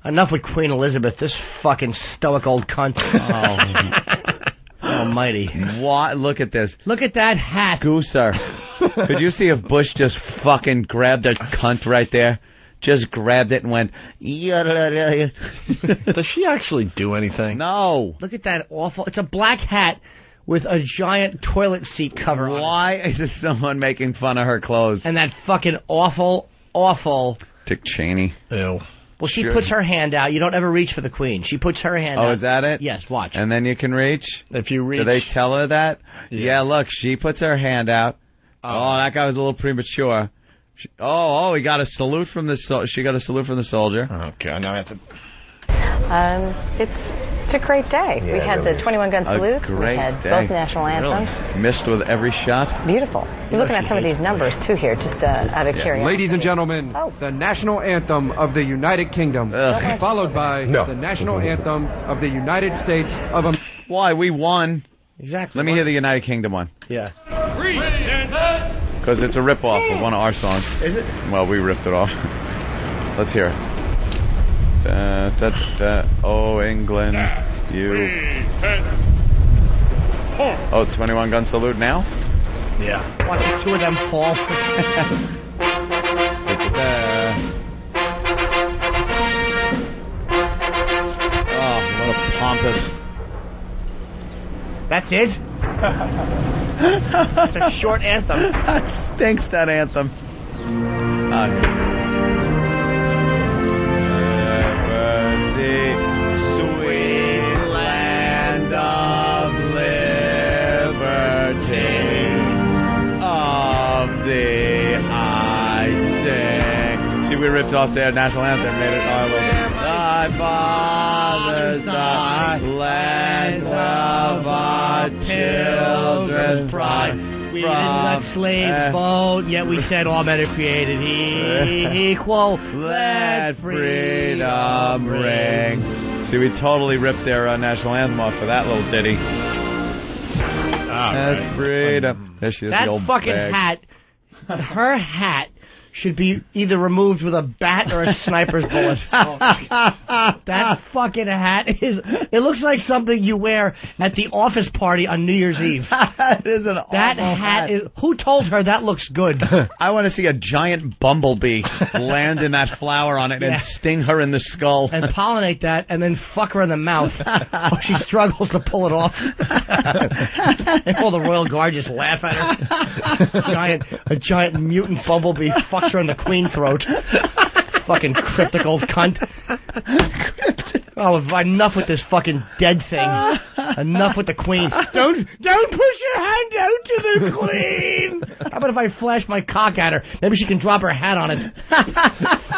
Enough with Queen Elizabeth, this fucking stoic old cunt. Oh, almighty. What? Look at this. Look at that hat. Gooser. Could you see if Bush just fucking grabbed a cunt right there? Just grabbed it and went... Does she actually do anything? No. Look at that awful... It's a black hat with a giant toilet seat cover on it. Why is it someone making fun of her clothes? And that fucking awful... Dick Cheney. Ew. Well, she puts her hand out. You don't ever reach for the Queen. She puts her hand out. Oh, is that it? Yes, watch. And then you can reach? If you reach... Do they tell her that? Yeah, look, she puts her hand out. Oh, that guy was a little premature. He got a salute from the she got a salute from the soldier. Okay, now I have to... It's a great day. Yeah, we had really. the 21-gun salute. Great we had day. both national anthems. Really? Missed with every shot. Beautiful. You're looking at some of these numbers, too, here, just out of curiosity. Ladies and gentlemen, the national anthem of the United Kingdom, followed by the national anthem of the United States of America. Why? We won. Exactly. Let me hear the United Kingdom one. Yeah. Because it's a rip-off of one of our songs. Is it? Well, we ripped it off. Let's hear it. Oh, England, you... Oh, 21-gun salute now? Yeah. Watch the two of them fall. Oh, what a pompous... That's it? It's a short anthem. That stinks, that anthem. The sweet land of liberty, of the I sing. See, we ripped off their national anthem, made it all over. Thy fathers, thy land of our children's pride. We didn't let slaves vote, yet we said all men are created equal. Let freedom ring. See, we totally ripped their national anthem off for that little ditty. Let freedom. There she is, that the old fucking bag. hat, her hat, should be either removed with a bat or a sniper's bullet. That fucking hat it looks like something you wear at the office party on New Year's Eve. It is an That awful hat is, who told her that looks good? I want to see a giant bumblebee land in that flower on it and sting her in the skull. And pollinate that and then fuck her in the mouth while she struggles to pull it off. And all the Royal Guard just laugh at her. A giant mutant bumblebee fucks her in the queen throat. Fucking cryptic old cunt. Oh, enough with this fucking dead thing. Enough with the queen. Don't push your hand out to the queen. How about if I flash my cock at her? Maybe she can drop her hat on it.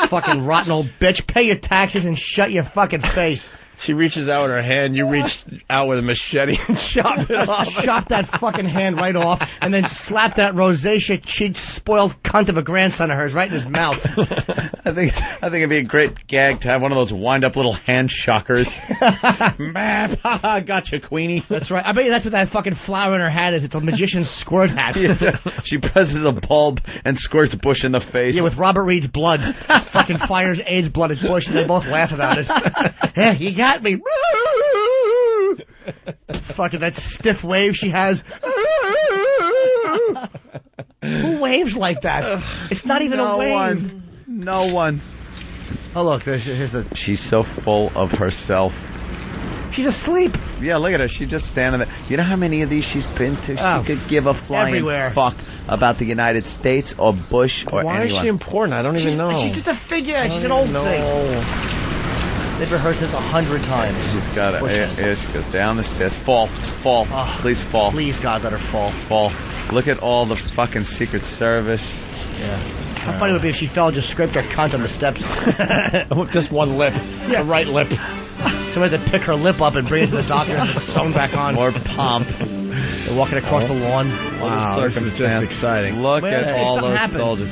Fucking rotten old bitch. Pay your taxes and shut your fucking face. She reaches out with her hand, you reach out with a machete and chop it off. Chop that fucking hand right off, and then slap that rosacea-cheeked, spoiled cunt of a grandson of hers right in his mouth. I think it'd be a great gag to have one of those wind-up little hand shockers. Gotcha, Queenie. That's right. I bet you that's what that fucking flower in her hat is. It's a magician's squirt hat. She presses a bulb and squirts Bush in the face. Yeah, with Robert Reed's blood. Fucking fires AIDS blood at Bush, and they both laugh about it. Yeah, you got me. Fucking that stiff wave she has. Who waves like that? It's not even a wave. No one. Oh, look, here's the... She's so full of herself. She's asleep. Yeah, look at her. She's just standing there. You know how many of these she's been to? Oh, she could give a flying everywhere. fuck about the United States or Bush or Why anyone. is she important? I don't even know. She's just a figure. She's an old thing. They've rehearsed this 100 times. She's got it. Here she goes down the stairs. Fall. Oh, Please fall. Please, God, let her fall. Fall. Look at all the fucking Secret Service. Yeah. How funny would it be if she fell and just scraped her cunt on the steps? Just one lip. Yeah. The right lip. Somebody had to pick her lip up and bring it to the doctor and it's sewn back on. More pomp. They're walking across the lawn. Wow, this is just exciting. Look at all those happened. soldiers.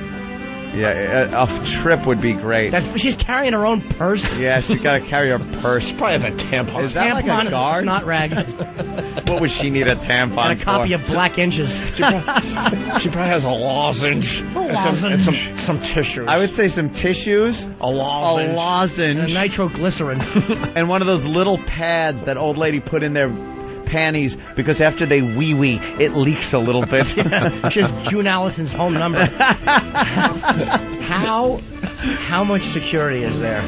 Yeah, a trip would be great. She's carrying her own purse. Yeah, she's got to carry her purse. She probably has a tampon. Is that like a guard? Snot rag. What would she need a tampon And a copy of Black Inches. She probably has a lozenge. And some tissues. I would say some tissues. A lozenge. And a nitroglycerin. And one of those little pads that old lady put in their panties because after they wee-wee, it leaks a little bit. She has June Allison's home number. How much security is there?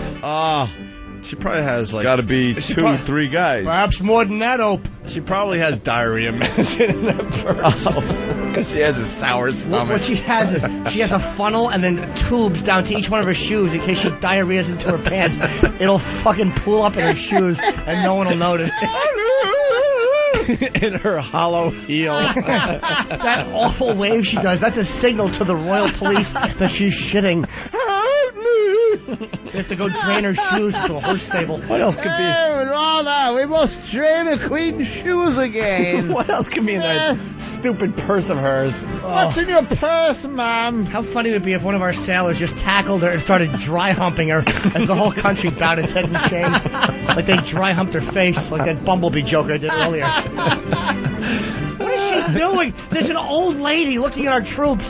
She probably has like... Got to be 2-3 guys. Perhaps more than that, Ope. She probably has diarrhea medicine in that purse. Because she has a sour stomach. What she has is she has a funnel and then tubes down to each one of her shoes in case she diarrheas into her pants. It'll fucking pool up in her shoes and no one will notice. In her hollow heel. That awful wave she does, that's a signal to the royal police that she's shitting. They have to go drain her shoes to a horse stable. What else could be? Rana, we must drain the queen's shoes again. What else could be in that stupid purse of hers? What's in your purse, ma'am? How funny would it be if one of our sailors just tackled her and started dry humping her as the whole country bowed its head in shame? Like they dry humped her face, like that Bumblebee joke I did earlier. What is she doing? There's an old lady looking at our troops.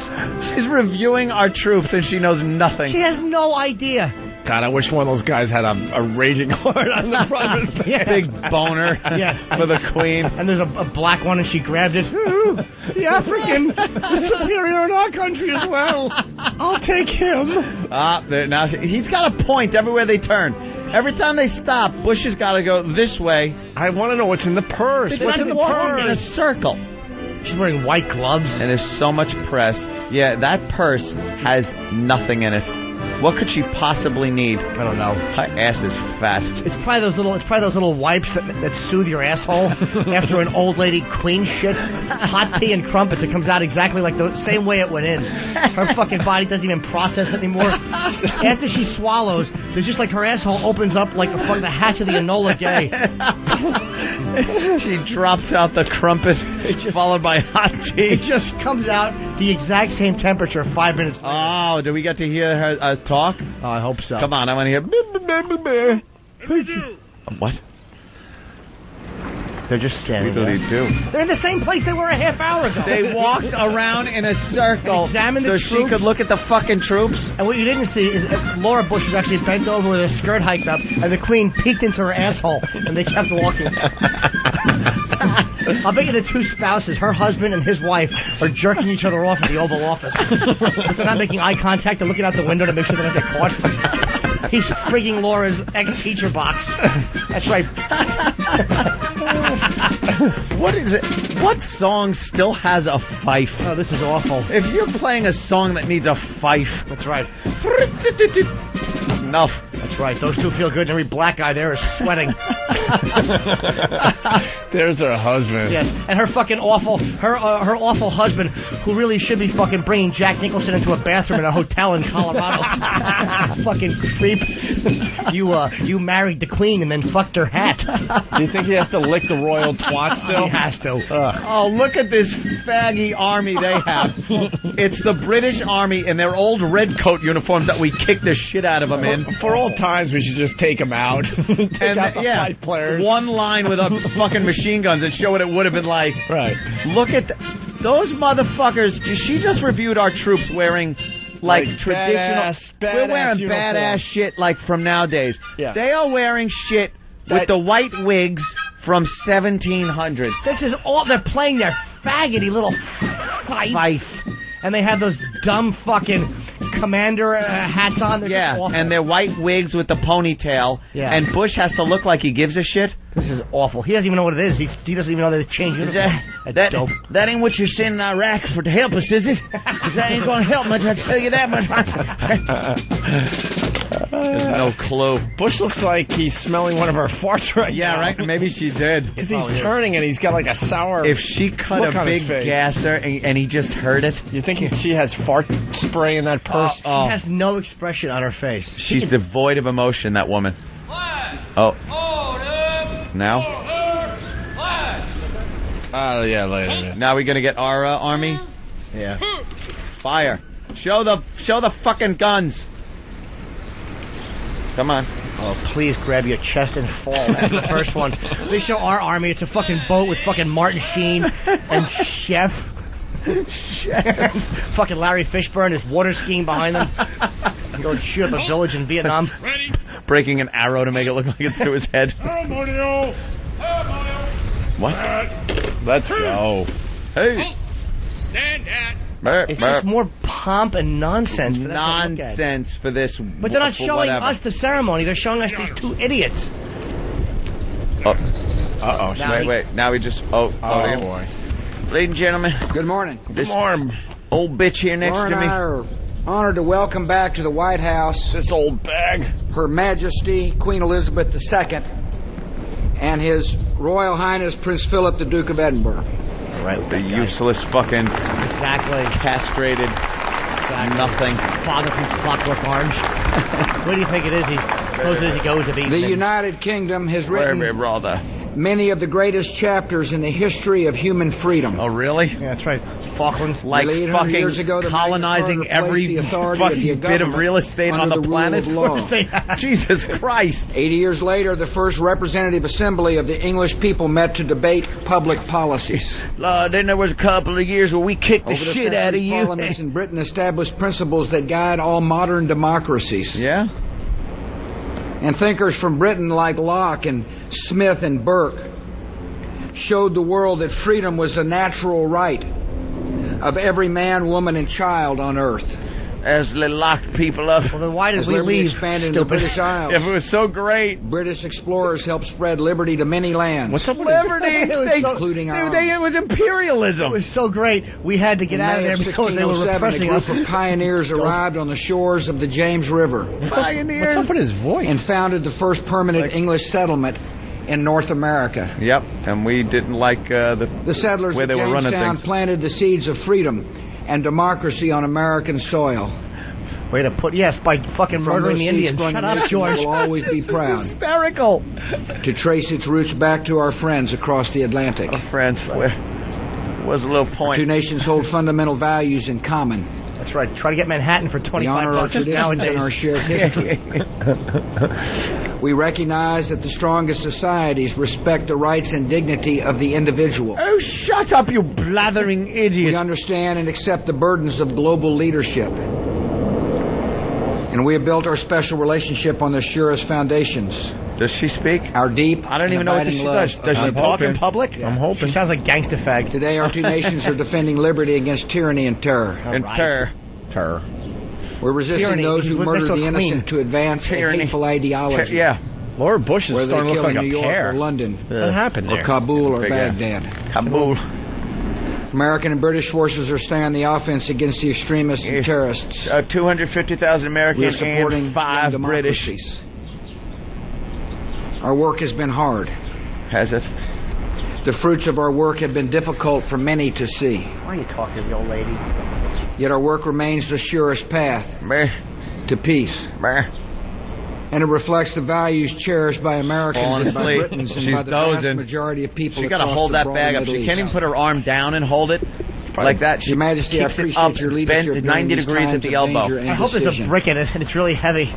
She's reviewing our troops and she knows nothing. She has no idea. God, I wish one of those guys had a raging heart on the front of his face. Big boner for the queen. And there's a black one and she grabbed it. Ooh, the African is superior in our country as well. I'll take him. Now he's got a point everywhere they turn. Every time they stop, Bush has got to go this way. I want to know what's in the purse. What's in the purse? In a circle. She's wearing white gloves. And there's so much press. Yeah, that purse has nothing in it. What could she possibly need? I don't know. Her ass is fat. It's probably those little wipes that soothe your asshole after an old lady queen shit. Hot tea and crumpets. It comes out exactly like the same way it went in. Her fucking body doesn't even process it anymore. After she swallows, there's just like her asshole opens up like the hatch of the Enola Gay. She drops out the crumpet, followed by hot tea. It just comes out the exact same temperature 5 minutes later. Oh, do we get to hear her talk? Oh, I hope so. Come on, I want to hear. What? They're just standing there. What do they do? They're in the same place they were a half hour ago. They walked around in a circle Examine the so troops. she could look at the fucking troops. And what you didn't see is Laura Bush was actually bent over with her skirt hiked up, and the queen peeked into her asshole, and they kept walking. I'll bet you the two spouses, her husband and his wife, are jerking each other off in the Oval Office. But they're not making eye contact. They're looking out the window to make sure they don't get caught. He's frigging Laura's ex-teacher box. That's right. What is it? What song still has a fife? Oh, this is awful. If you're playing a song that needs a fife, That's right. enough. That's right. Those two feel good, and every black guy there is sweating. There's her husband. Yes, and her fucking awful, her awful husband, who really should be fucking bringing Jack Nicholson into a bathroom in a hotel in Colorado. Fucking creep. You married the queen and then fucked her hat. Do you think he has to lick the royal twat still? He has to. Oh, look at this faggy army they have. It's the British Army in their old red coat uniforms that we kicked the shit out of them in. For old times, we should just take them out. Take out the fight players. One line with a fucking machine guns and show what it would have been like. Right. Look at those motherfuckers. She just reviewed our troops wearing like traditional. We're wearing uniform. badass shit like from nowadays. Yeah. They are wearing shit with the white wigs from 1700. This is all they're playing their faggoty little fife. And they have those dumb fucking commander hats on. They're just awful. And their white wigs with the ponytail. Yeah. And Bush has to look like he gives a shit. This is awful. He doesn't even know what it is. He doesn't even know that they changed uniforms. That's dope. That ain't what you're sending Iraq for to help us, is it? 'Cause that ain't gonna help much, I tell you that much. There's no clue. Bush looks like he's smelling one of her farts right now. Yeah, right? Maybe she did. Because he's turning and he's got like a sour... If she cut look a on his big face. gasser and he just heard it. You think she has fart spray in that purse? She has no expression on her face. She's devoid of emotion, that woman. Oh. Now? Yeah, later. Now we're going to get our army? Yeah. Fire. Show the fucking guns. Come on. Oh, please grab your chest and fall. That's the first one. They show our army. It's a fucking boat with fucking Martin Sheen and Chef. Fucking Larry Fishburne is water skiing behind them. And go shoot up a village in Vietnam. Ready? Breaking an arrow to make it look like it's to his head. What? Let's go. Hey. Stand at. It's just more pomp and nonsense. Nonsense for this. But they're not showing us the ceremony. They're showing us these two idiots. Wait. Now we just. Oh boy. Ladies and gentlemen. Good morning. Good morning. Old bitch here next to me. I are honored to welcome back to the White House this old bag. Her Majesty Queen Elizabeth II and His Royal Highness Prince Philip, the Duke of Edinburgh. Right, the useless fucking castrated nothing. Father from Clockwork Orange. What do you think it is? He goes as he goes of evening. The United Kingdom has written many of the greatest chapters in the history of human freedom. Oh, really? Yeah, that's right. Falklands. Like fucking colonizing every fucking bit of real estate on the planet. Jesus Christ. 80 years later, the first representative assembly of the English people met to debate public policies. Then there was a couple of years where we kicked the shit out of you. Parliaments in Britain established principles that guide all modern democracies. Yeah? And thinkers from Britain like Locke and Smith and Burke showed the world that freedom was the natural right of every man, woman, and child on earth. As they locked people up. Well, then why did we leave? Expanded into the British Isles. If it was so great. British explorers helped spread liberty to many lands. What's up with liberty? Including our own. It was imperialism. It was so great. We had to get out of there because they were repressing us. A group of pioneers arrived on the shores of the James River. Pioneers? What's up with his voice? And founded the first permanent English settlement in North America. Yep, and we didn't like the settlers where they were running things. Planted the seeds of freedom and democracy on American soil. Way to put, yes, by fucking murdering the Indians. Shut up, George. Will always be proud. Hysterical. To trace its roots back to our friends across the Atlantic. Our friends, where was a little point. Two nations hold fundamental values in common. That's right. Try to get Manhattan for $25 we honor our traditions and our shared history. We recognize that the strongest societies respect the rights and dignity of the individual. Oh, shut up, you blathering idiot. We understand and accept the burdens of global leadership. And we have built our special relationship on the surest foundations. Does she speak? Our deep, I don't even know what she does. Does she talk in public? Yeah. I'm hoping. She sounds like gangsta fag. Today, our two nations are defending liberty against tyranny and terror. Terror. We're resisting those who murder the innocent to advance a hateful ideology. Yeah. Laura Bush is starting to look like New York pear. Or London. What happened there? Or Kabul or Baghdad. Kabul. American and British forces are staying on the offense against the extremists and terrorists. 250,000 Americans and 5 British. Our work has been hard. Has it? The fruits of our work have been difficult for many to see. Why are you talking to the old lady? Yet our work remains the surest path to peace. And it reflects the values cherished by Americans and by Britons and by the vast majority of people. She got to hold that bag up. She can't even put her arm down and hold it like that. Your Majesty, I appreciate your leadership. Bent 90 degrees at the elbow. I hope there's a brick in it and it's really heavy.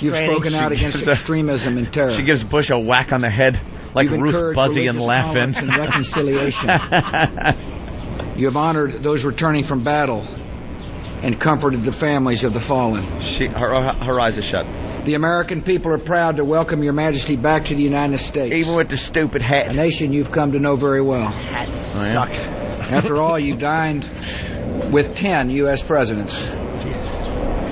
You've spoken out against extremism and terror. She gives Bush a whack on the head like Ruth Buzzy and laughing. And reconciliation. You have honored those returning from battle and comforted the families of the fallen. Her eyes are shut. The American people are proud to welcome Your Majesty back to the United States. Even with the stupid hat. A nation you've come to know very well. Hat sucks. After all, you dined with 10 U.S. presidents. Jesus.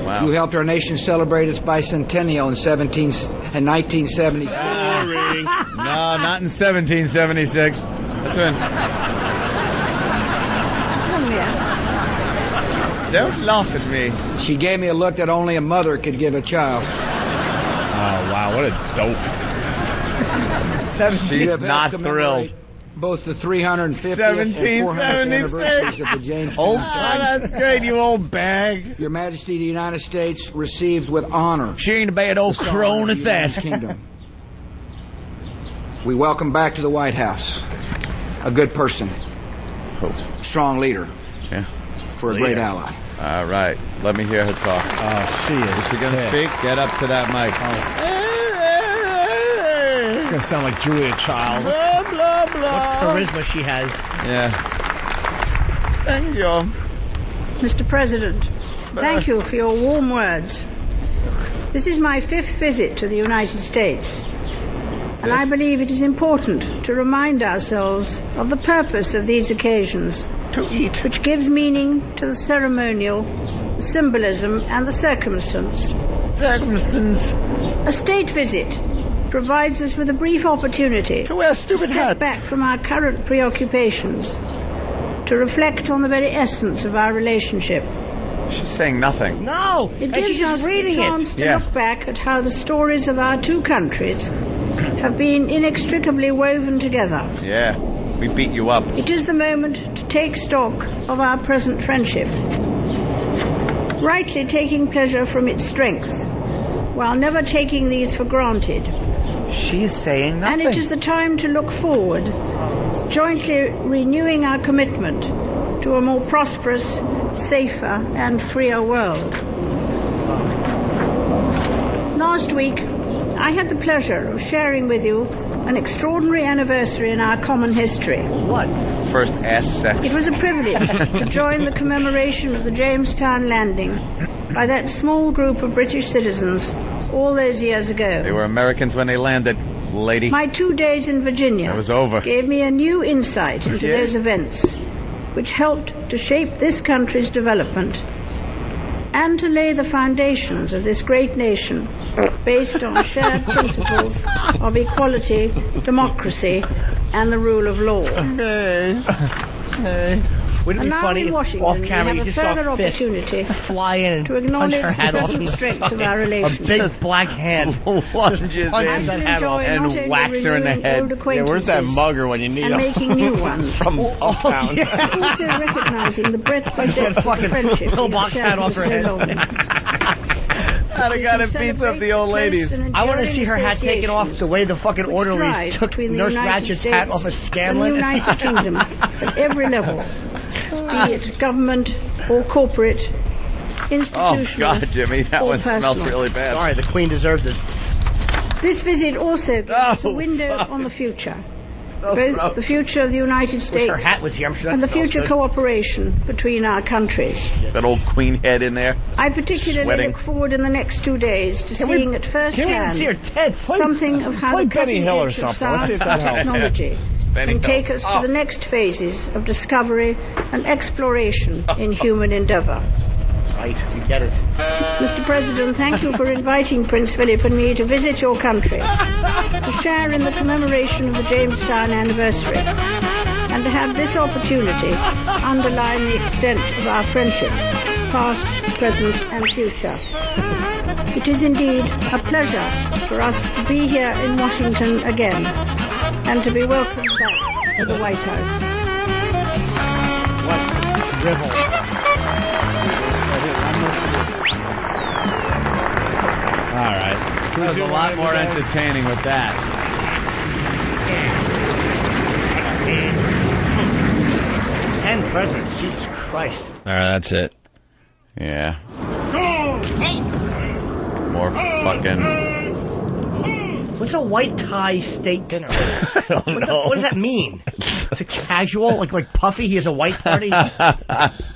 Wow. You helped our nation celebrate its bicentennial in 1976. Boring. No, not in 1776. That's when... Don't laugh at me. She gave me a look that only a mother could give a child. Oh, wow, what a dope. She's not thrilled. Both the 350th and 400th anniversaries of the James Old that's great, you old bag. Your Majesty, the United States receives with honor. She ain't a bad old crone at that. Kingdom. We welcome back to the White House a good person, strong leader, for a great ally. All right. Let me hear her talk. Oh, she is. Is she going to speak? Get up to that mic. It's going to sound like Julia Child. Blah, blah, blah. What charisma she has. Yeah. Thank you. Mr. President, thank you for your warm words. This is my 5th visit to the United States, and I believe it is important to remind ourselves of the purpose of these occasions, To eat. which gives meaning to the ceremonial, the symbolism, and the circumstance. A state visit provides us with a brief opportunity To wear stupid step hats. back from our current preoccupations, to reflect on the very essence of our relationship. She's saying nothing. No! It And gives she's us just the reading chance it. to Yeah. look back at how the stories of our two countries have been inextricably woven together. Yeah. We beat you up. It is the moment to take stock of our present friendship, rightly taking pleasure from its strengths, while never taking these for granted. She's saying And nothing. it is the time to look forward, jointly renewing our commitment to a more prosperous, safer, and freer world. Last week, I had the pleasure of sharing with you an extraordinary anniversary in our common history. What? First ass sex. It was a privilege to join the commemoration of the Jamestown landing by that small group of British citizens all those years ago. They were Americans when they landed, lady. My 2 days in Virginia It was over. gave me a new insight into Yeah. those events, which helped to shape this country's development and to lay the foundations of this great nation based on shared principles of equality, democracy, and the rule of law. Wouldn't And it be now funny in if Washington, off we camera you have a just saw further a fist opportunity fly in to and punch acknowledge her the hat off present and strength of our a relations. big black hand Lunges punches in that and hat off. enjoy not only and whacks her in the renewing head. old Yeah, where's that acquaintances mugger when you need and him? making new ones, From Uptown. yeah. also recognizing the breadth and depth of the Fucking friendship we have pillbox shared hat off for her so head. long. I'd have got it beats up the old ladies. I want to see her hat taken off the way the fucking orderly took Nurse Ratchet's hat off of and the Scanlon. United Kingdom at every level, be it government or corporate, Oh, institutional God, Jimmy, that or one smells personal. really bad. Sorry, the Queen deserved it. This visit also gives us a Oh, window fuck. on the future, Oh, both gross. the future of the United Wish States her hat was here. I'm sure and the that smells future good. cooperation between our countries. That old queen head in there. I particularly Sweating. look forward in the next 2 days to seeing at first Can't even see her hand tits. something of how play the Benny cutting Hill or edge of something. Let's see if science that and helps. technology Benny can Hill. take us to the next phases of discovery and exploration in human endeavor. Right, you get it. Mr. President, thank you for inviting Prince Philip and me to visit your country, to share in the commemoration of the Jamestown anniversary, and to have this opportunity underline the extent of our friendship, past, present, and future. It is indeed a pleasure for us to be here in Washington again, and to be welcomed back to the White House. What drivel. All right. That was a lot more entertaining with that. 10 presidents, Jesus Christ. All right, that's it. Yeah. More fucking... What's a white tie state dinner? I don't know. What does that mean? Is it casual? Like Puffy, he has a white party?